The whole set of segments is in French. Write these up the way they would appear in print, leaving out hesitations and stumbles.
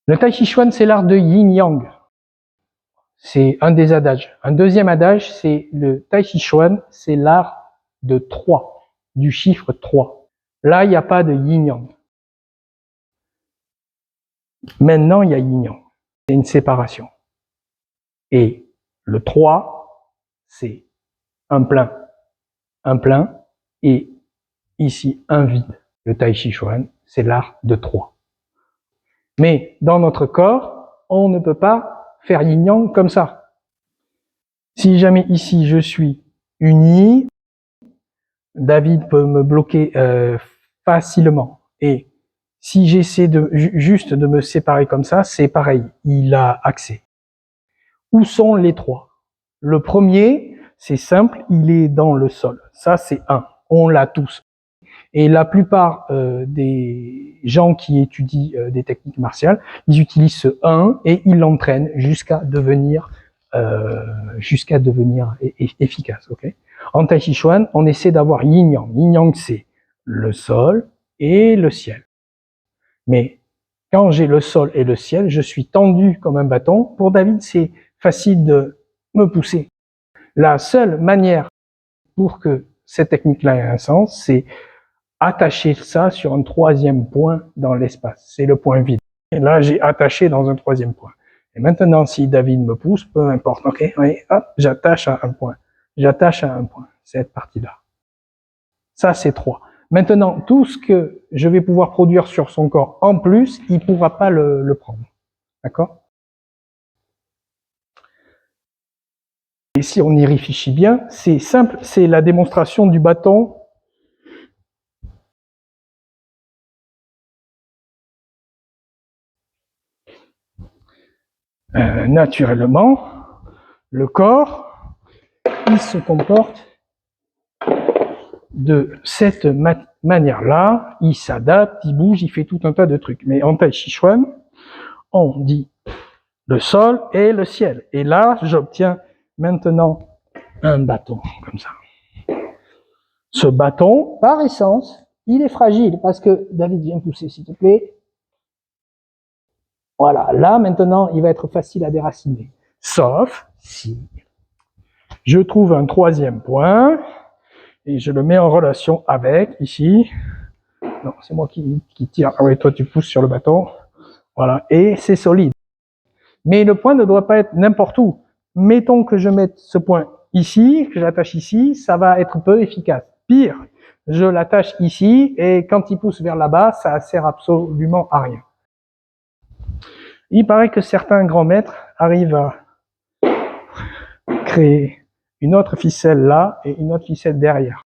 Le Tai Chi Chuan, c'est l'art de yin-yang. C'est un des adages. Un deuxième adage, c'est le Tai Chi Chuan, c'est l'art de 3, du chiffre 3. Là, il n'y a pas de yin-yang. Maintenant, il y a yin-yang. C'est une séparation. Et le 3, c'est un plein, et ici, un vide. Le Tai Chi Chuan, c'est l'art de 3. Mais dans notre corps, on ne peut pas faire yin-yang comme ça. Si jamais ici je suis uni, David peut me bloquer facilement. Et si j'essaie juste de me séparer comme ça, c'est pareil, il a accès. Où sont les 3? Le premier, c'est simple, il est dans le sol. Ça, c'est 1. On l'a tous. Et la plupart des gens qui étudient des techniques martiales, ils utilisent ce 1 et ils l'entraînent jusqu'à devenir efficace. Okay. En Tai Chi Chuan, on essaie d'avoir yin-yang. Yin-yang, c'est le sol et le ciel. Mais quand j'ai le sol et le ciel, je suis tendu comme un bâton. Pour David, c'est facile de me pousser. La seule manière pour que cette technique-là ait un sens, c'est attacher ça sur un troisième point dans l'espace. C'est le point vide. Et là, j'ai attaché dans un troisième point. Et maintenant, si David me pousse, peu importe, ok, oui, hop, j'attache à un point. J'attache à un point, cette partie-là. Ça, c'est 3. Maintenant, tout ce que je vais pouvoir produire sur son corps en plus, il ne pourra pas le prendre. D'accord? Et si on y réfléchit bien, c'est simple, c'est la démonstration du bâton. Naturellement, le corps, il se comporte de cette manière-là, il s'adapte, il bouge, il fait tout un tas de trucs. Mais en Tai Chi Chuan, on dit le sol et le ciel. Et là, j'obtiens maintenant un bâton, comme ça. Ce bâton, par essence, il est fragile, parce que, David, viens pousser, s'il te plaît. Voilà, là, maintenant, il va être facile à déraciner. Sauf si je trouve un troisième point, et je le mets en relation avec, ici. Non, c'est moi qui tire. Ah oui, toi, tu pousses sur le bâton. Voilà, et c'est solide. Mais le point ne doit pas être n'importe où. Mettons que je mette ce point ici, que j'attache ici, ça va être peu efficace. Pire, je l'attache ici, et quand il pousse vers là-bas, ça sert absolument à rien. Il paraît que certains grands maîtres arrivent à créer une autre ficelle là et une autre ficelle derrière.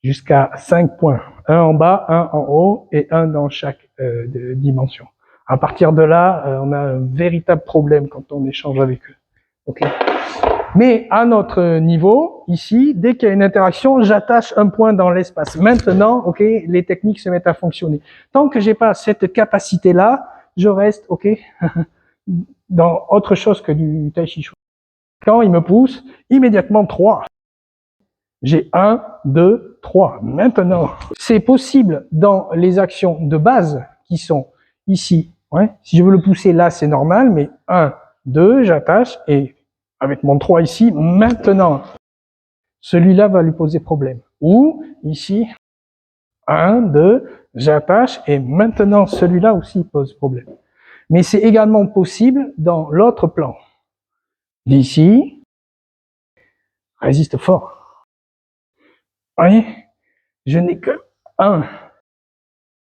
Jusqu'à 5 points. Un en bas, un en haut et un dans chaque dimension. À partir de là, on a un véritable problème quand on échange avec eux. Okay. Mais à notre niveau, ici, dès qu'il y a une interaction, j'attache un point dans l'espace. Maintenant, ok, les techniques se mettent à fonctionner. Tant que j'ai pas cette capacité-là, je reste, ok, dans autre chose que du Tai Chi Chuan. Quand il me pousse, immédiatement 3. J'ai 1, 2, 3. Maintenant, c'est possible dans les actions de base qui sont ici. Ouais. Si je veux le pousser là, c'est normal, mais 1, 2, j'attache et avec mon 3 ici, maintenant, celui-là va lui poser problème. Ou ici, 1, 2, j'attache et maintenant, celui-là aussi pose problème. Mais c'est également possible dans l'autre plan. D'ici, résiste fort. Vous voyez, je n'ai que 1,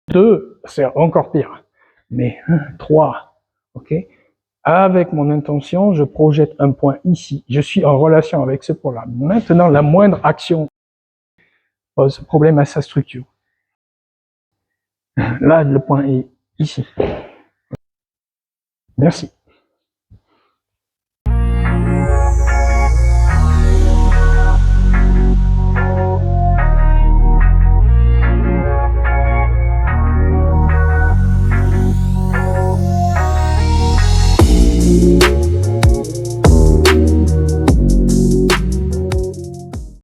2, c'est encore pire. Mais 1, 3, ok. Avec mon intention, je projette un point ici. Je suis en relation avec ce point-là. Maintenant, la moindre action pose problème à sa structure. Là, le point est ici. Merci.